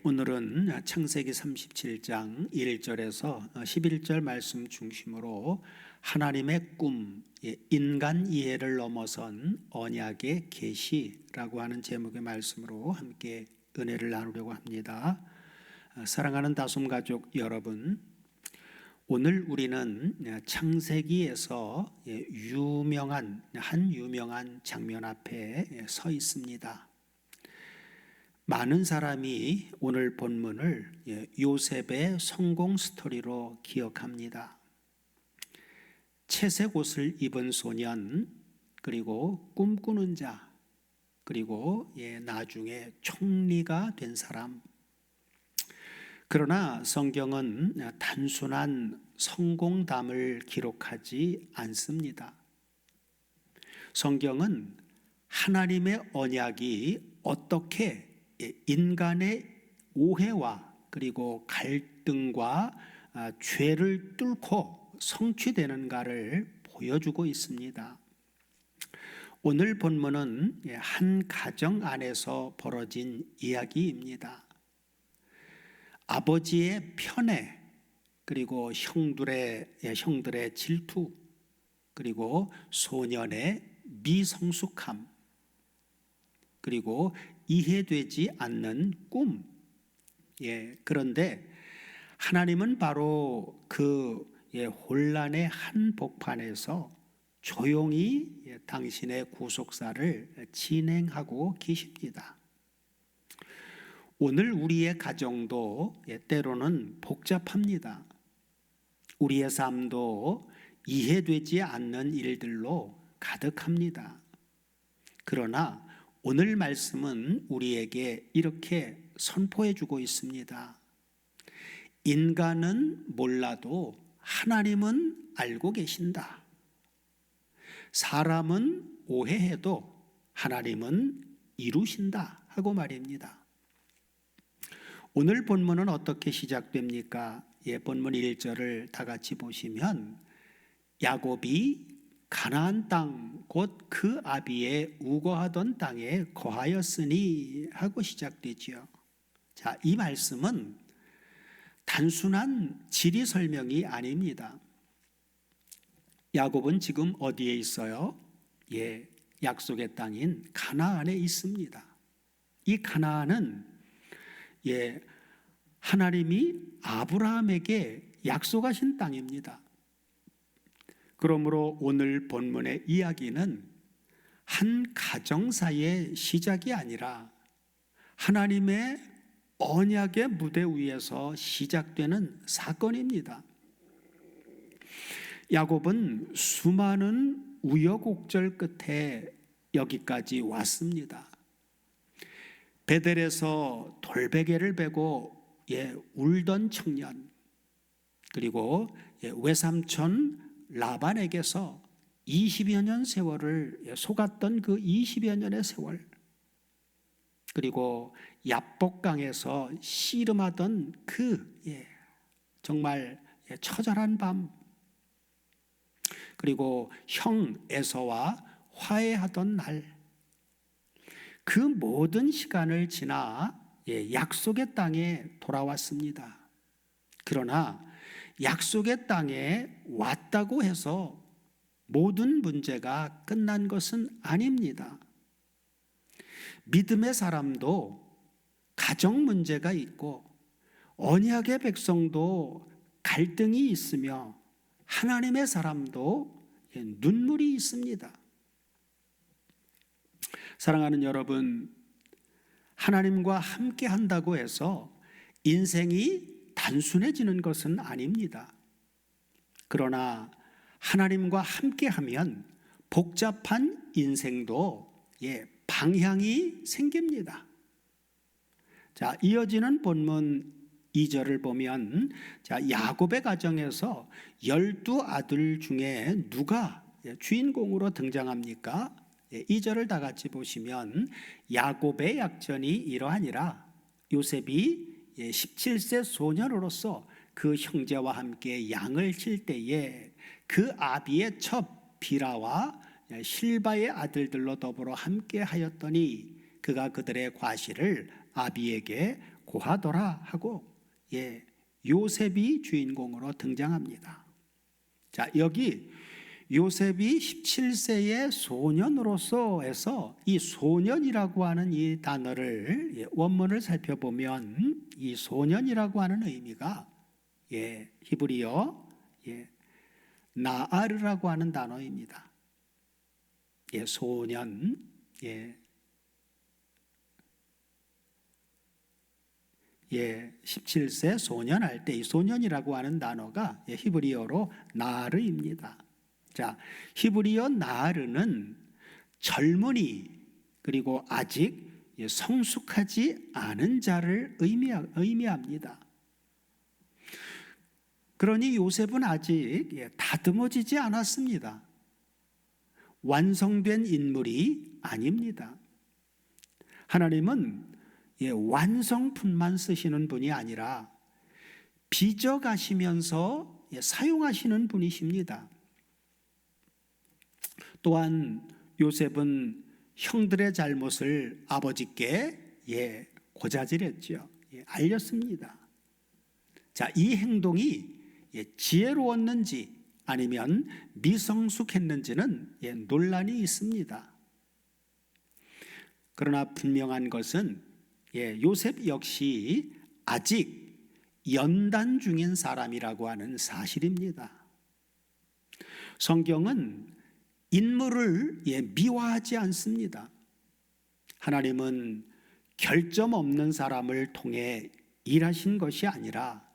오늘은 창세기 37장 1절에서 11절 말씀 중심으로 하나님의 꿈, 인간 이해를 넘어선 언약의 계시라고 하는 제목의 말씀으로 함께 은혜를 나누려고 합니다. 사랑하는 다솜 가족 여러분, 오늘 우리는 창세기에서 한 유명한 장면 앞에 서 있습니다. 많은 사람이 오늘 본문을 요셉의 성공 스토리로 기억합니다. 채색 옷을 입은 소년, 그리고 꿈꾸는 자, 그리고 나중에 총리가 된 사람. 그러나 성경은 단순한 성공담을 기록하지 않습니다. 성경은 하나님의 언약이 어떻게 인간의 오해와 그리고 갈등과 죄를 뚫고 성취되는가를 보여주고 있습니다. 오늘 본문은 한 가정 안에서 벌어진 이야기입니다. 아버지의 편애, 그리고 형들의 질투, 그리고 소년의 미성숙함, 그리고 이해되지 않는 꿈. 그런데 하나님은 바로 그 혼란의 한복판에서 조용히 당신의 구속사를 진행하고 계십니다. 오늘 우리의 가정도 때로는 복잡합니다. 우리의 삶도 이해되지 않는 일들로 가득합니다. 그러나 오늘 말씀은 우리에게 이렇게 선포해 주고 있습니다. 인간은 몰라도 하나님은 알고 계신다. 사람은 오해해도 하나님은 이루신다 하고 말입니다. 오늘 본문은 어떻게 시작됩니까? 본문 1절을 다 같이 보시면 야곱이 가나안 땅 곧 그 아비의 우거하던 땅에 거하였으니 하고 시작되죠. 자, 이 말씀은 단순한 지리 설명이 아닙니다. 야곱은 지금 어디에 있어요? 약속의 땅인 가나안에 있습니다. 이 가나안은 하나님이 아브라함에게 약속하신 땅입니다. 그러므로 오늘 본문의 이야기는 한 가정사의 시작이 아니라 하나님의 언약의 무대 위에서 시작되는 사건입니다. 야곱은 수많은 우여곡절 끝에 여기까지 왔습니다. 베델에서 돌베개를 베고 울던 청년, 그리고 외삼촌 라반에게서 20여 년 세월을 속았던 그 20여 년의 세월, 그리고 야복강에서 씨름하던 그 정말 처절한 밤, 그리고 형 에서와 화해하던 날, 그 모든 시간을 지나 약속의 땅에 돌아왔습니다. 그러나 약속의 땅에 왔다고 해서 모든 문제가 끝난 것은 아닙니다. 믿음의 사람도 가정 문제가 있고 언약의 백성도 갈등이 있으며 하나님의 사람도 눈물이 있습니다. 사랑하는 여러분, 하나님과 함께 한다고 해서 인생이 단순해지는 것은 아닙니다. 그러나 하나님과 함께하면 복잡한 인생도 방향이 생깁니다. 자, 이어지는 본문 2절을 보면 야곱의 가정에서 12아들 중에 누가 주인공으로 등장합니까? 2절을 다 같이 보시면 야곱의 약전이 이러하니라. 요셉이 17세 소년으로서 그 형제와 함께 양을 칠 때에 그 아비의 첩 비라와 실바의 아들들로 더불어 함께 하였더니 그가 그들의 과실을 아비에게 고하더라 하고 요셉이 주인공으로 등장합니다. 자, 여기 요셉이 17세의 소년으로서 해서 이 소년이라고 하는 이 단어를 원문을 살펴보면 이 소년이라고 하는 의미가 히브리어 나아르라고 하는 단어입니다. 소년, 17세 소년 할 때 이 소년이라고 하는 단어가 히브리어로 나르입니다. 자, 히브리어 나르는 젊은이 그리고 아직 성숙하지 않은 자를 의미합니다. 그러니 요셉은 아직 다듬어지지 않았습니다. 완성된 인물이 아닙니다. 하나님은 완성품만 쓰시는 분이 아니라 빚어가시면서 사용하시는 분이십니다. 또한 요셉은 형들의 잘못을 아버지께 고자질했죠. 알렸습니다. 자, 이 행동이 지혜로웠는지 아니면 미성숙했는지는 논란이 있습니다. 그러나 분명한 것은 요셉 역시 아직 연단 중인 사람이라고 하는 사실입니다. 성경은 인물을 미화하지 않습니다. 하나님은 결점 없는 사람을 통해 일하신 것이 아니라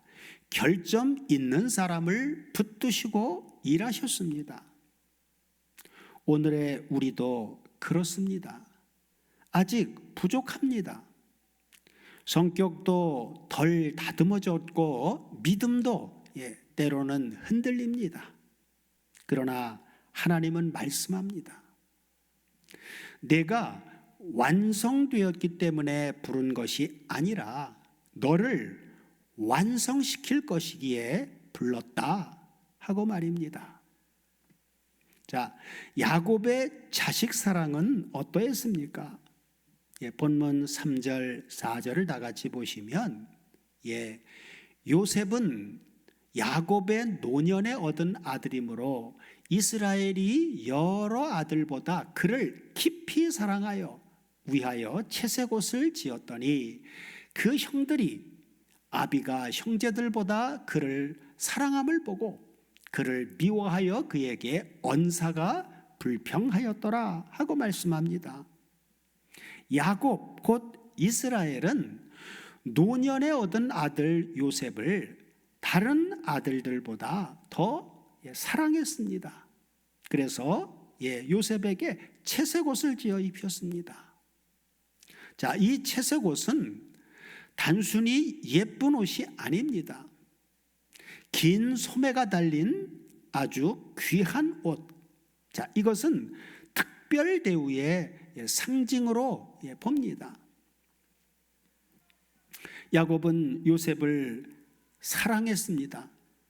결점 있는 사람을 붙드시고 일하셨습니다. 오늘의 우리도 그렇습니다. 아직 부족합니다. 성격도 덜 다듬어졌고 믿음도 때로는 흔들립니다. 그러나 하나님은 말씀합니다. 내가 완성되었기 때문에 부른 것이 아니라 너를 완성시킬 것이기에 불렀다 하고 말입니다. 자, 야곱의 자식 사랑은 어떠했습니까? 본문 3절, 4절을 다 같이 보시면 요셉은 야곱의 노년에 얻은 아들이므로 이스라엘이 여러 아들보다 그를 깊이 사랑하여 위하여 채색옷을 지었더니 그 형들이 아비가 형제들보다 그를 사랑함을 보고 그를 미워하여 그에게 언사가 불평하였더라 하고 말씀합니다. 야곱 곧 이스라엘은 노년에 얻은 아들 요셉을 다른 아들들보다 더 사랑했습니다. 그래서 요셉에게 채색옷을 지어 입혔습니다. 자, 이 채색옷은 단순히 예쁜 옷이 아닙니다. 긴 소매가 달린 아주 귀한 옷. 자, 이것은 특별 대우의 상징으로 봅니다. 야곱은 요셉을 사랑했습니다.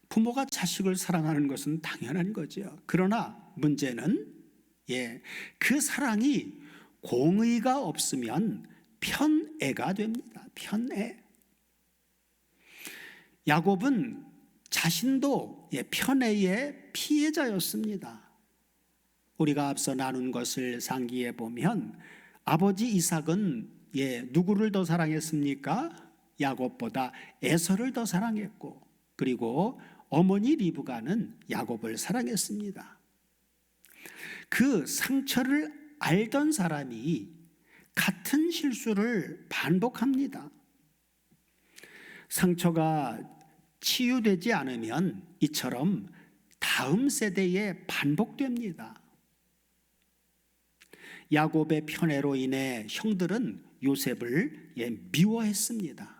부모가 자식을 사랑하는 것은 당연한 거죠. 그러나 문제는 그 사랑이 공의가 없으면 편애가 됩니다. 편애. 야곱은 자신도 편애의 피해자였습니다. 우리가 앞서 나눈 것을 상기해 보면 아버지 이삭은 누구를 더 사랑했습니까? 야곱보다 에서를 더 사랑했고, 그리고 어머니 리브가는 야곱을 사랑했습니다. 그 상처를 알던 사람이 같은 실수를 반복합니다. 상처가 치유되지 않으면 이처럼 다음 세대에 반복됩니다. 야곱의 편애로 인해 형들은 요셉을 미워했습니다.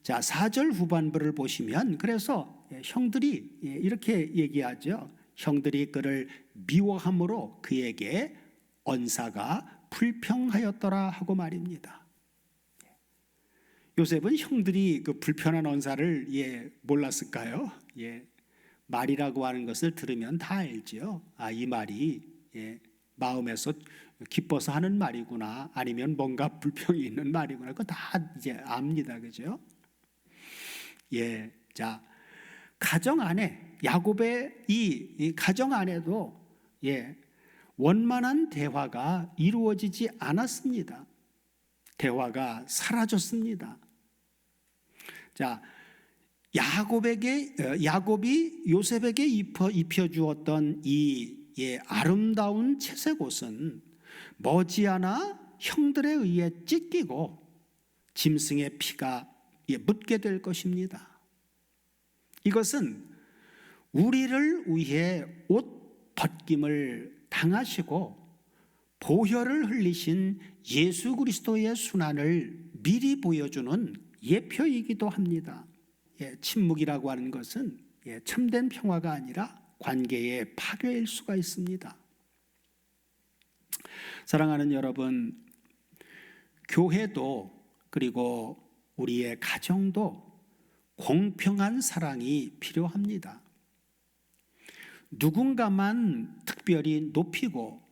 자, 4절 후반부를 보시면 그래서 형들이 이렇게 얘기하죠. 형들이 그를 미워함으로 그에게 언사가 불평하였더라 하고 말입니다. 요셉은 형들이 그 불편한 언사를 몰랐을까요? 말이라고 하는 것을 들으면 다 알죠. 이 말이 마음에서 기뻐서 하는 말이구나, 아니면 뭔가 불평이 있는 말이구나, 그거 다 이제 압니다, 그죠? 예, 자, 가정 안에 야곱의 이 가정 안에도 원만한 대화가 이루어지지 않았습니다. 대화가 사라졌습니다. 자, 야곱이 요셉에게 입혀주었던 이 아름다운 채색 옷은 머지않아 형들에 의해 찢기고 짐승의 피가 묻게 될 것입니다. 이것은 우리를 위해 옷 벗김을 당하시고 보혈을 흘리신 예수 그리스도의 순환을 미리 보여주는 예표이기도 합니다. 침묵이라고 하는 것은 참된 평화가 아니라 관계의 파괴일 수가 있습니다. 사랑하는 여러분, 교회도 그리고 우리의 가정도 공평한 사랑이 필요합니다. 누군가만 특별히 높이고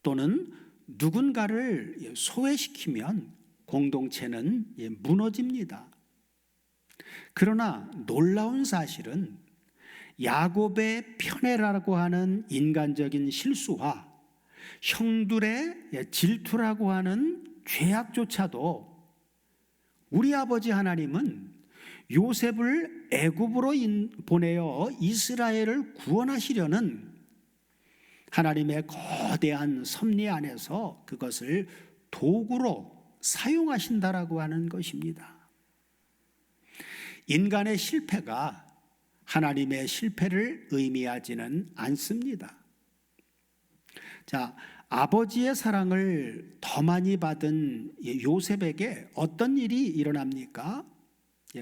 또는 누군가를 소외시키면 공동체는 무너집니다. 그러나 놀라운 사실은 야곱의 편애라고 하는 인간적인 실수와 형들의 질투라고 하는 죄악조차도 우리 아버지 하나님은 요셉을 애굽으로 보내어 이스라엘을 구원하시려는 하나님의 거대한 섭리 안에서 그것을 도구로 사용하신다라고 하는 것입니다. 인간의 실패가 하나님의 실패를 의미하지는 않습니다. 자, 아버지의 사랑을 더 많이 받은 요셉에게 어떤 일이 일어납니까?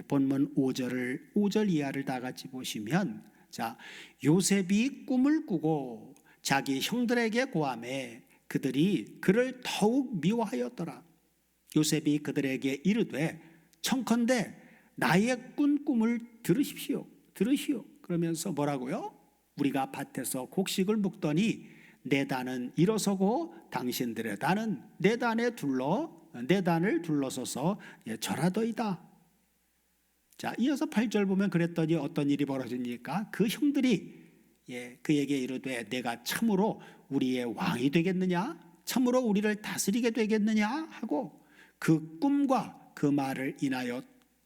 본문 5절 이하를 다 같이 보시면, 자, 요셉이 꿈을 꾸고 자기 형들에게 고하매 그들이 그를 더욱 미워하였더라. 요셉이 그들에게 이르되 청컨대 나의 꾼 꿈을 들으시오. 그러면서 뭐라고요? 우리가 밭에서 곡식을 묵더니 내 단은 일어서고 당신들의 단은 내 단을 둘러서서 절하더이다. 자, 이어서 8절 보면 그랬더니 어떤 일이 벌어집니까? 그 형들이 그에게 이르되 내가 참으로 우리의 왕이 되겠느냐? 참으로 우리를 다스리게 되겠느냐? 하고 그 꿈과 그 말을 인하여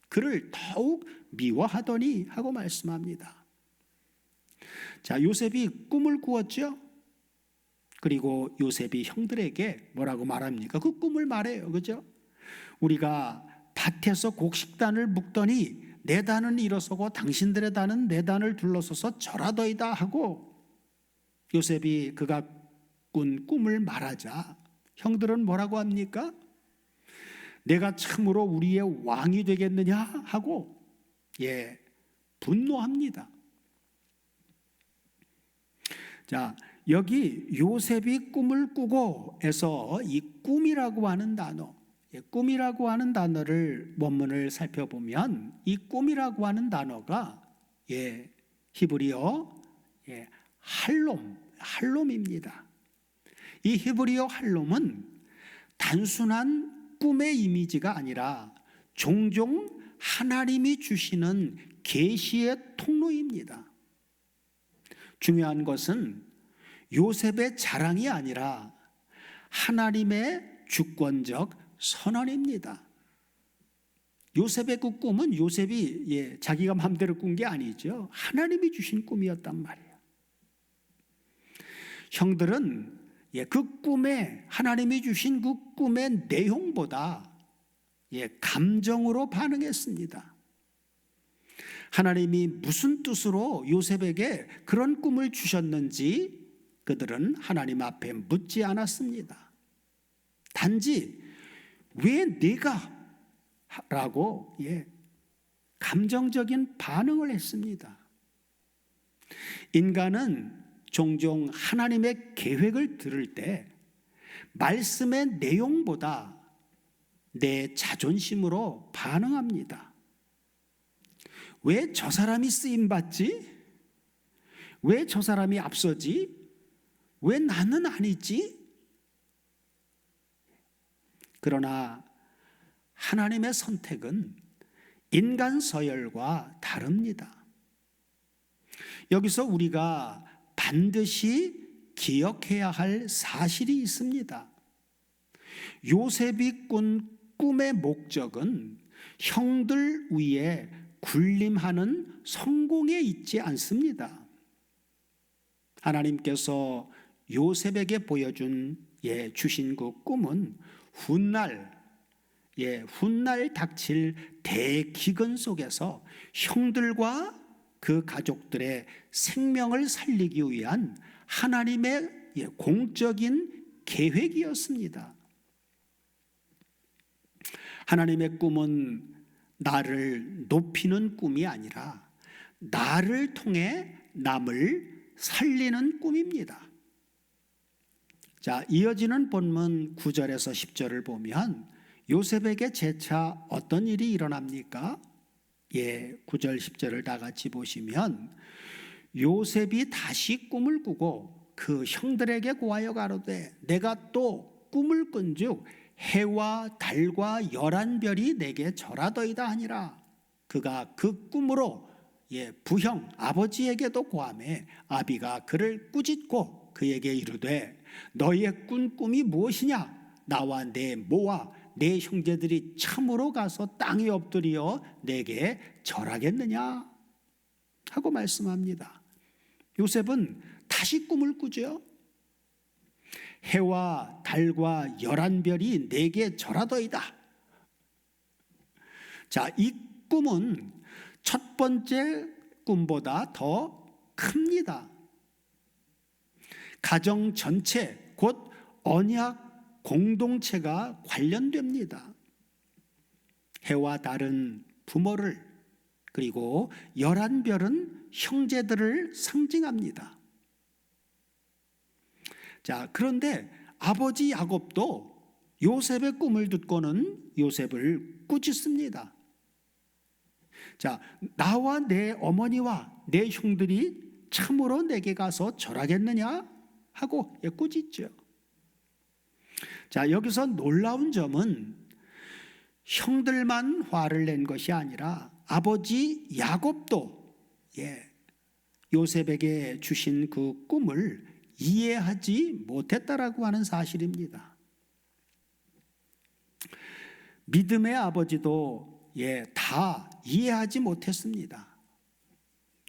그를 더욱 미워하더니 하고 말씀합니다. 자, 요셉이 꿈을 꾸었죠? 그리고 요셉이 형들에게 뭐라고 말합니까? 그 꿈을 말해요. 그죠? 우리가 밭에서 곡식단을 묵더니 내 단은 일어서고 당신들의 단은 내 단을 둘러서서 절하더이다 하고 요셉이 그가 꾼 꿈을 말하자 형들은 뭐라고 합니까? 내가 참으로 우리의 왕이 되겠느냐 하고 분노합니다. 자, 여기 요셉이 꿈을 꾸고에서 이 꿈이라고 하는 단어, 꿈이라고 하는 단어를 원문을 살펴보면 이 꿈이라고 하는 단어가 히브리어 할롬입니다. 이 히브리어 할롬은 단순한 꿈의 이미지가 아니라 종종 하나님이 주시는 계시의 통로입니다. 중요한 것은 요셉의 자랑이 아니라 하나님의 주권적 선언입니다. 요셉의 그 꿈은 요셉이 자기가 마음대로 꾼 게 아니죠. 하나님이 주신 꿈이었단 말이에요. 형들은 그 꿈에 하나님이 주신 그 꿈의 내용보다 감정으로 반응했습니다. 하나님이 무슨 뜻으로 요셉에게 그런 꿈을 주셨는지 그들은 하나님 앞에 묻지 않았습니다. 단지 왜 내가? 라고 감정적인 반응을 했습니다. 인간은 종종 하나님의 계획을 들을 때 말씀의 내용보다 내 자존심으로 반응합니다. 왜 저 사람이 쓰임받지? 왜 저 사람이 앞서지? 왜 나는 아니지? 그러나 하나님의 선택은 인간 서열과 다릅니다. 여기서 우리가 반드시 기억해야 할 사실이 있습니다. 요셉이 꾼 꿈의 목적은 형들 위에 군림하는 성공에 있지 않습니다. 하나님께서 요셉에게 보여준 주신 그 꿈은 훗날 닥칠 대기근 속에서 형들과 그 가족들의 생명을 살리기 위한 하나님의 공적인 계획이었습니다. 하나님의 꿈은 나를 높이는 꿈이 아니라 나를 통해 남을 살리는 꿈입니다. 자, 이어지는 본문 9절에서 10절을 보면 요셉에게 재차 어떤 일이 일어납니까? 9절 10절을 다 같이 보시면 요셉이 다시 꿈을 꾸고 그 형들에게 고하여 가로되 내가 또 꿈을 꾼즉 해와 달과 11별이 내게 절하더이다 하니라. 그가 그 꿈으로 부형 아버지에게도 고하매 아비가 그를 꾸짖고 그에게 이르되 너희의 꾼 꿈이 무엇이냐? 나와 내 모와 내 형제들이 참으로 가서 땅에 엎드려 내게 절하겠느냐? 하고 말씀합니다. 요셉은 다시 꿈을 꾸죠. 해와 달과 11별이 내게 절하더이다. 자, 이 꿈은 첫 번째 꿈보다 더 큽니다. 가정 전체 곧 언약 공동체가 관련됩니다. 해와 달은 부모를, 그리고 11별은 형제들을 상징합니다. 자, 그런데 아버지 야곱도 요셉의 꿈을 듣고는 요셉을 꾸짖습니다. 자, 나와 내 어머니와 내 형들이 참으로 내게 가서 절하겠느냐? 하고 꾸짖죠. 자, 여기서 놀라운 점은 형들만 화를 낸 것이 아니라 아버지 야곱도 요셉에게 주신 그 꿈을 이해하지 못했다라고 하는 사실입니다. 믿음의 아버지도 다 이해하지 못했습니다.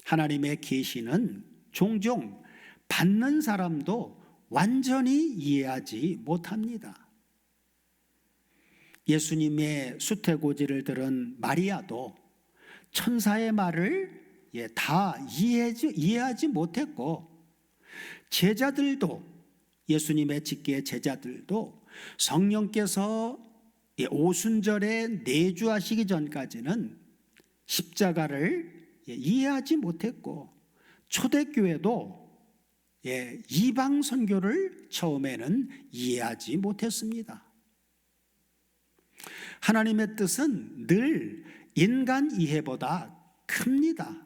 하나님의 계시는 종종 받는 사람도 완전히 이해하지 못합니다. 예수님의 수태고지를 들은 마리아도 천사의 말을 다 이해하지 못했고, 제자들도, 예수님의 직계 제자들도 성령께서 오순절에 내주하시기 전까지는 십자가를 이해하지 못했고, 초대교회도 이방 선교를 처음에는 이해하지 못했습니다. 하나님의 뜻은 늘 인간 이해보다 큽니다.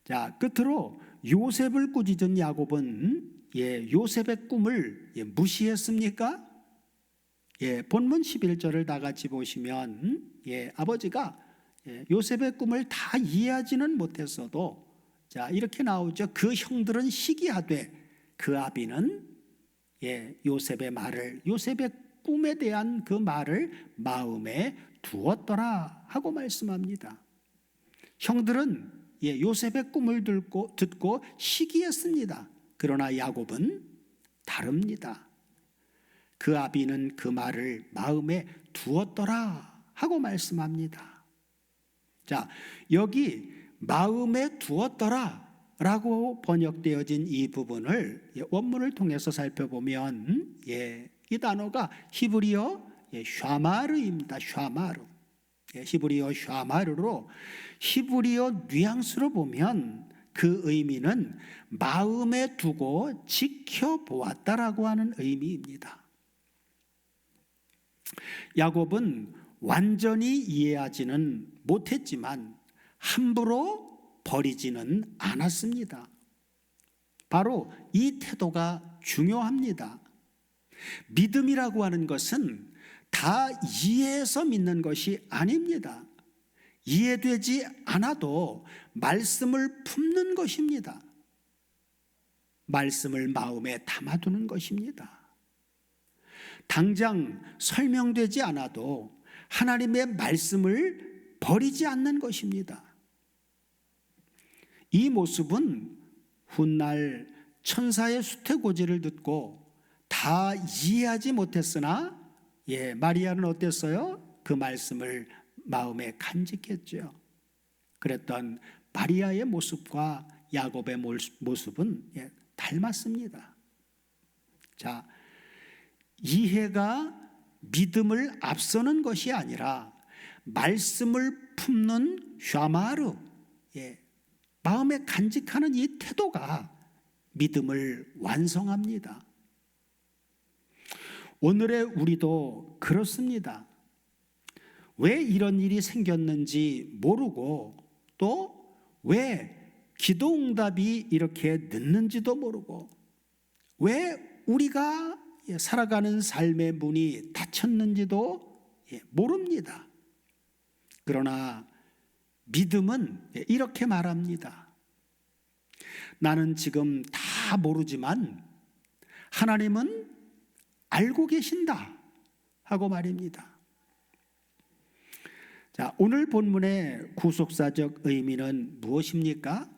자, 끝으로 요셉을 꾸짖은 야곱은 요셉의 꿈을 무시했습니까? 본문 11절을 다 같이 보시면 아버지가 요셉의 꿈을 다 이해하지는 못했어도, 자, 이렇게 나오죠. 그 형들은 시기하되 그 아비는 요셉의 말을, 요셉의 꿈에 대한 그 말을 마음에 두었더라 하고 말씀합니다. 형들은 요셉의 꿈을 듣고 시기했습니다. 그러나 야곱은 다릅니다. 그 아비는 그 말을 마음에 두었더라 하고 말씀합니다. 자, 여기 마음에 두었더라 라고 번역되어진 이 부분을 원문을 통해서 살펴보면 이 단어가 히브리어 샤마르입니다. 샤마르. 히브리어 샤마르로, 히브리어 뉘앙스로 보면 그 의미는 마음에 두고 지켜보았다라고 하는 의미입니다. 야곱은 완전히 이해하지는 못했지만 함부로 버리지는 않았습니다. 바로 이 태도가 중요합니다. 믿음이라고 하는 것은 다 이해해서 믿는 것이 아닙니다. 이해되지 않아도 말씀을 품는 것입니다. 말씀을 마음에 담아두는 것입니다. 당장 설명되지 않아도 하나님의 말씀을 버리지 않는 것입니다. 이 모습은 훗날 천사의 수태고지를 듣고 다 이해하지 못했으나 마리아는 어땠어요? 그 말씀을 마음에 간직했죠. 그랬던 마리아의 모습과 야곱의 모습은 닮았습니다. 자, 이해가 믿음을 앞서는 것이 아니라 말씀을 품는 샤마르, 마음에 간직하는 이 태도가 믿음을 완성합니다. 오늘의 우리도 그렇습니다. 왜 이런 일이 생겼는지 모르고 또 왜 기도 응답이 이렇게 늦는지도 모르고 왜 우리가 살아가는 삶의 문이 닫혔는지도 모릅니다. 그러나 믿음은 이렇게 말합니다. 나는 지금 다 모르지만 하나님은 알고 계신다 하고 말입니다. 자, 오늘 본문의 구속사적 의미는 무엇입니까?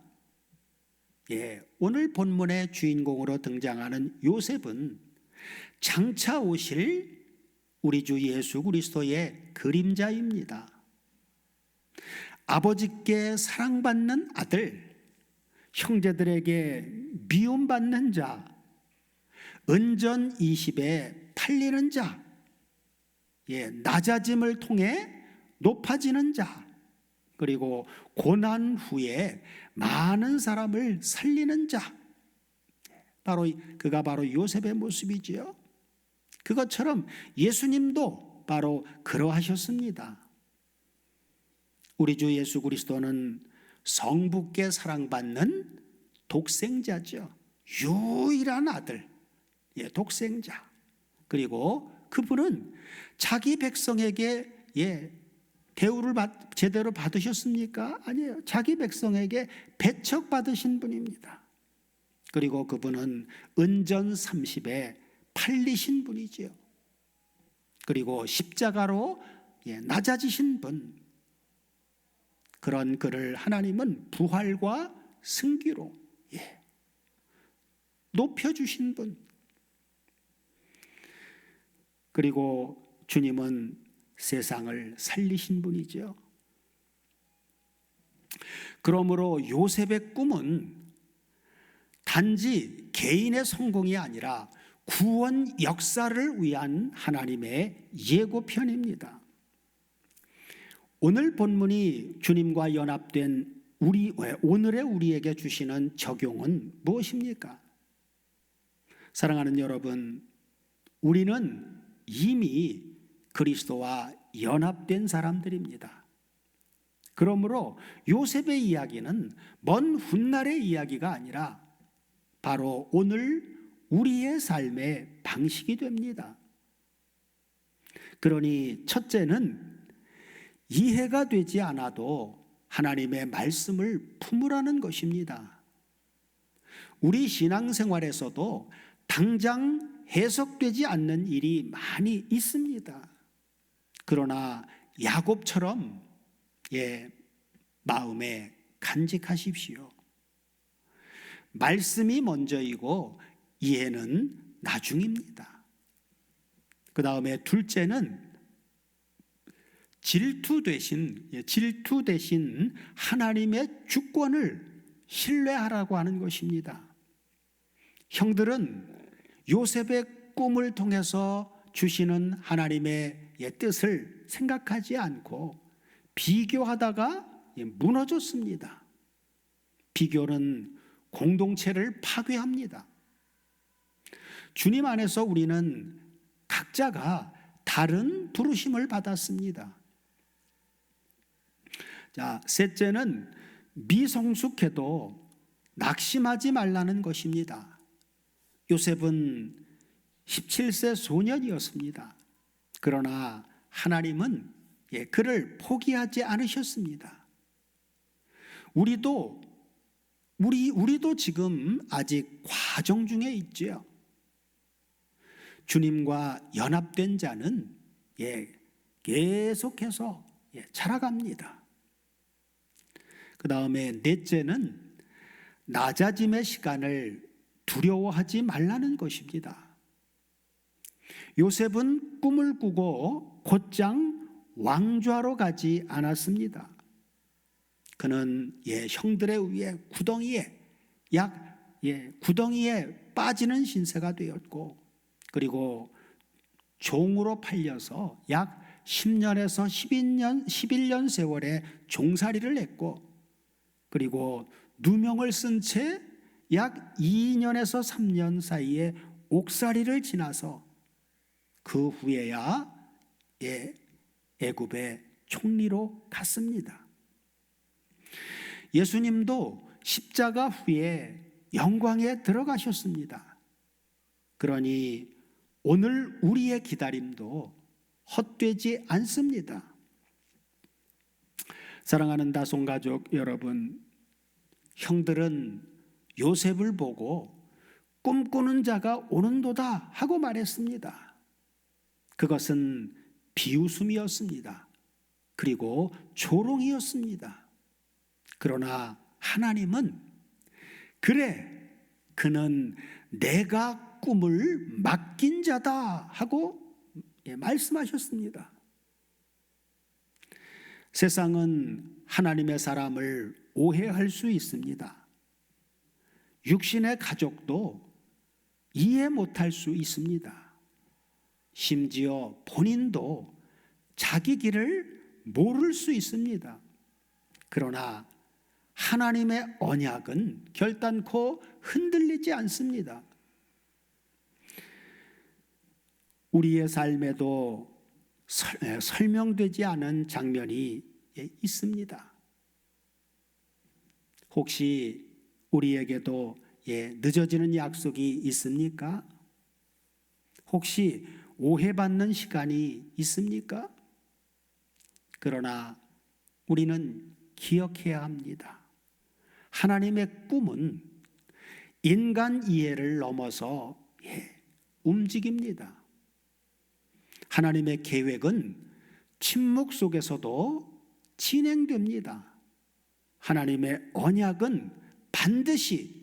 오늘 본문의 주인공으로 등장하는 요셉은 장차 오실 우리 주 예수 그리스도의 그림자입니다. 아버지께 사랑받는 아들, 형제들에게 미움받는 자, 은전 20에 팔리는 자, 낮아짐을 통해 높아지는 자, 그리고 고난 후에 많은 사람을 살리는 자, 그가 바로 요셉의 모습이지요. 그것처럼 예수님도 바로 그러하셨습니다. 우리 주 예수 그리스도는 성부께 사랑받는 독생자죠. 유일한 아들, 독생자. 그리고 그분은 자기 백성에게 대우를 제대로 받으셨습니까? 아니에요. 자기 백성에게 배척받으신 분입니다. 그리고 그분은 은전 30에 팔리신 분이지요. 그리고 십자가로 낮아지신 분, 그런 그를 하나님은 부활과 승기로 높여주신 분, 그리고 주님은 세상을 살리신 분이죠. 그러므로 요셉의 꿈은 단지 개인의 성공이 아니라 구원 역사를 위한 하나님의 예고편입니다. 오늘 본문이 주님과 연합된 오늘의 우리에게 주시는 적용은 무엇입니까? 사랑하는 여러분, 우리는 이미 그리스도와 연합된 사람들입니다. 그러므로 요셉의 이야기는 먼 훗날의 이야기가 아니라 바로 오늘 우리의 삶의 방식이 됩니다. 그러니 첫째는 이해가 되지 않아도 하나님의 말씀을 품으라는 것입니다. 우리 신앙생활에서도 당장 해석되지 않는 일이 많이 있습니다. 그러나 야곱처럼 마음에 간직하십시오. 말씀이 먼저이고 이해는 나중입니다. 그 다음에 둘째는 질투 대신 하나님의 주권을 신뢰하라고 하는 것입니다. 형들은 요셉의 꿈을 통해서 주시는 하나님의 뜻을 생각하지 않고 비교하다가 무너졌습니다. 비교는 공동체를 파괴합니다. 주님 안에서 우리는 각자가 다른 부르심을 받았습니다. 자, 셋째는 미성숙해도 낙심하지 말라는 것입니다. 요셉은 17세 소년이었습니다. 그러나 하나님은 그를 포기하지 않으셨습니다. 우리도 지금 아직 과정 중에 있지요. 주님과 연합된 자는 계속해서 자라갑니다. 그 다음에 넷째는 낮아짐의 시간을 두려워하지 말라는 것입니다. 요셉은 꿈을 꾸고 곧장 왕좌로 가지 않았습니다. 그는 형들에 의해 구덩이에 빠지는 신세가 되었고, 그리고 종으로 팔려서 약 10년에서 11년 세월의 종살이를 했고, 그리고 누명을 쓴 채 약 2년에서 3년 사이에 옥살이를 지나서 그 후에야 애굽의 총리로 갔습니다. 예수님도 십자가 후에 영광에 들어가셨습니다. 그러니 오늘 우리의 기다림도 헛되지 않습니다. 사랑하는 다송가족 여러분, 형들은 요셉을 보고 꿈꾸는 자가 오는도다 하고 말했습니다. 그것은 비웃음이었습니다. 그리고 조롱이었습니다. 그러나 하나님은 그래, 그는 내가 꿈을 맡긴 자다 하고 말씀하셨습니다. 세상은 하나님의 사람을 오해할 수 있습니다. 육신의 가족도 이해 못할 수 있습니다. 심지어 본인도 자기 길을 모를 수 있습니다. 그러나 하나님의 언약은 결단코 흔들리지 않습니다. 우리의 삶에도 설명되지 않은 장면이 있습니다. 혹시 우리에게도 늦어지는 약속이 있습니까? 혹시 오해받는 시간이 있습니까? 그러나 우리는 기억해야 합니다. 하나님의 꿈은 인간 이해를 넘어서 움직입니다. 하나님의 계획은 침묵 속에서도 진행됩니다. 하나님의 언약은 반드시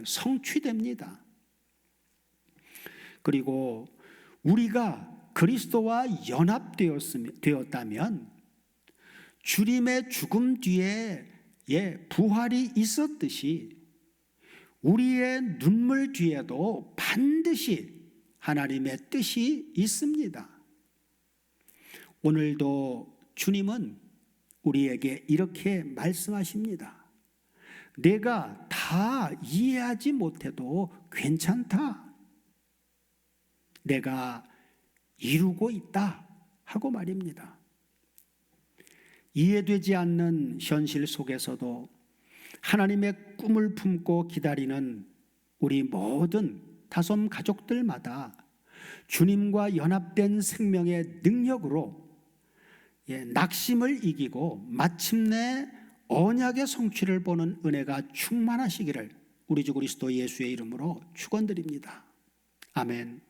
성취됩니다. 그리고 우리가 그리스도와 연합되었다면 주님의 죽음 뒤에 부활이 있었듯이 우리의 눈물 뒤에도 반드시 하나님의 뜻이 있습니다. 오늘도 주님은 우리에게 이렇게 말씀하십니다. 내가 다 이해하지 못해도 괜찮다. 내가 이루고 있다 하고 말입니다. 이해되지 않는 현실 속에서도 하나님의 꿈을 품고 기다리는 우리 모든 다솜 가족들마다 주님과 연합된 생명의 능력으로 낙심을 이기고 마침내 언약의 성취를 보는 은혜가 충만하시기를 우리 주 그리스도 예수의 이름으로 축원드립니다. 아멘.